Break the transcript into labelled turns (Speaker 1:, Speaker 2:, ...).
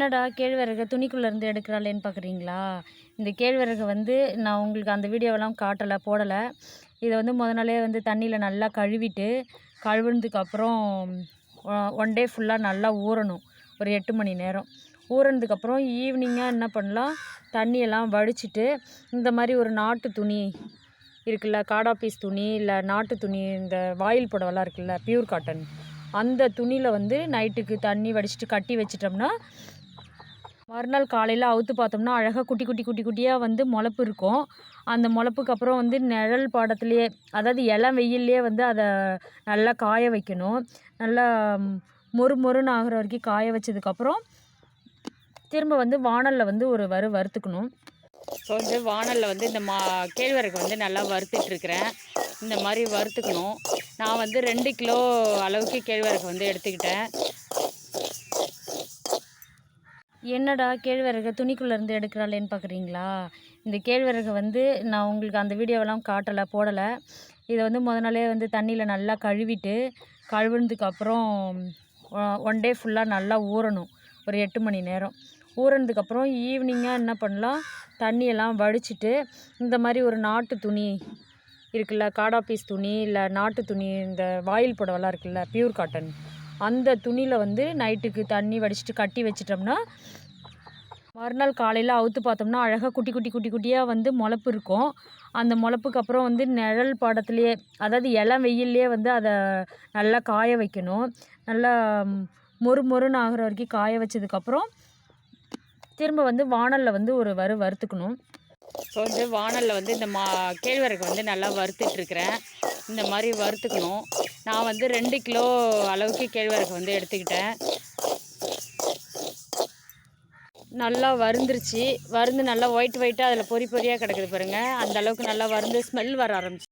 Speaker 1: என்னடா கேழ்வரக துணிக்குள்ளேருந்து எடுக்கிறாளேன்னு பார்க்குறீங்களா? இந்த கேழ்வரக நான் உங்களுக்கு அந்த வீடியோவெல்லாம் காட்டலை, போடலை. இதை முத நாளே தண்ணியில் நல்லா கழுவிட்டு, கழுவுனதுக்கப்புறம் 1 டே ஃபுல்லாக நல்லா ஊறணும். ஒரு 8 மணி நேரம். ஊறினதுக்கப்புறம் ஈவினிங்காக என்ன பண்ணலாம், தண்ணியெல்லாம் வடிச்சிட்டு, இந்த மாதிரி ஒரு நாட்டு துணி இருக்குல்ல, காடா பீஸ் துணி, இல்லை நாட்டு துணி, இந்த வாயில் புடவைலாம் இருக்குல்ல, பியூர் காட்டன், அந்த துணியில் நைட்டுக்கு தண்ணி வடிச்சிட்டு கட்டி வச்சிட்டோம்னா, மறுநாள் காலையில் அவுத்து பார்த்தோம்னா அழகாக குட்டி குட்டி குட்டி குட்டியாக முளப்பு இருக்கும். அந்த முளப்புக்கு அப்புறம் நிழல் பாடத்துலேயே, அதாவது இளம் வெயில்லையே அதை நல்லா காய வைக்கணும். நல்லா மொறு மொறுன்னு ஆகிற வரைக்கும் காய வச்சதுக்கப்புறம் திரும்ப வாணலில் ஒரு வறுத்துக்கணும். இப்போ வாணலில் இந்த கேழ்வரகு நல்லா வறுத்துட்ருக்கிறேன். இந்த மாதிரி வறுத்துக்கணும். நான் 2 கிலோ அளவுக்கு கேழ்வரகு எடுத்துக்கிட்டேன். என்னடா கேழ்வரக துணிக்குள்ளேருந்து எடுக்கிறாளேன்னு பார்க்குறீங்களா? இந்த கேழ்வரக நான் உங்களுக்கு அந்த வீடியோவெல்லாம் காட்டலை, போடலை. இதை முத நாளே தண்ணியில் நல்லா கழுவிட்டு, கழுவுனதுக்கப்புறம் 1 டே ஃபுல்லாக நல்லா ஊறணும். ஒரு 8 மணி நேரம். ஊறினதுக்கப்புறம் ஈவினிங்காக என்ன பண்ணலாம், தண்ணியெல்லாம் வடிச்சிட்டு, இந்த மாதிரி ஒரு நாட்டு துணி இருக்குல்ல, காடா பீஸ் துணி, இல்லை நாட்டு துணி, இந்த வாயில் புடவைலாம் இருக்குல்ல, பியூர் காட்டன், அந்த துணியில் நைட்டுக்கு தண்ணி வடிச்சிட்டு கட்டி வச்சிட்டோம்னா, மறுநாள் காலையில் அவுத்து பார்த்தோம்னா அழகாக குட்டி குட்டி குட்டி குட்டியாக முளப்பு இருக்கும். அந்த முளப்புக்கு அப்புறம் நிழல் பாடத்துலேயே, அதாவது இளம் வெயில்லையே அதை நல்லா காய வைக்கணும். நல்லா மொறு மொறுன்னு ஆகிற வரைக்கும் காய வச்சதுக்கப்புறம் திரும்ப வாணலில் ஒரு வறுத்துக்கணும். இப்போ வாணலில் இந்த கேழ்வரகு நல்லா வறுத்துட்ருக்கிறேன். இந்த மாதிரி வறுத்துக்கணும். நான் 2 கிலோ அளவுக்கு கேழ்வரகு எடுத்துக்கிட்டேன். நல்லா வறுந்துருச்சு. வறுந்து நல்லா ஒயிட்டாக அதில் பொறி பொறியாக கிடக்குது பாருங்கள். அந்த அளவுக்கு நல்லா வறுந்து ஸ்மெல் வர ஆரம்பிச்சு.